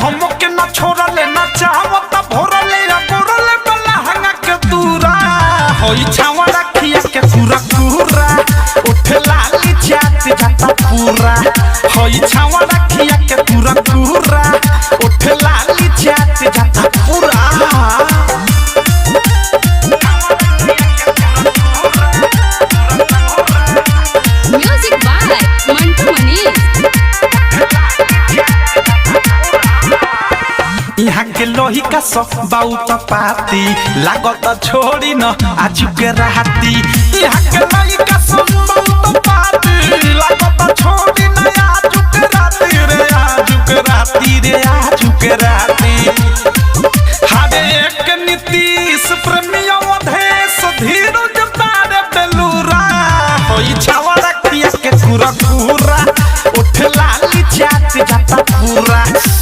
हमके ना छोड़ले ना चाहत भोरले या बोरले बला हंगा के दूरा होई छावा रखिया के पूरा पूरा उठे लाली जात जाता पूरा होई छावा रखिया के पूरा पूरा उठे लाली जात जाता पूरा म्यूजिक बाय मंटू मनीष। यहाँ के लोही का सब बहुत पाती लागत छोड़ी न आज के राती यहाँ के लोही का सब बहुत पाती लागत छोड़ी न आज के राती रे आज के राती रे आज के राती हरे एक नीतीश प्रेमियों देश धीरज बारे बेलूरा होई छावा रखिया के पूरा पूरा उठ लाली जात जाता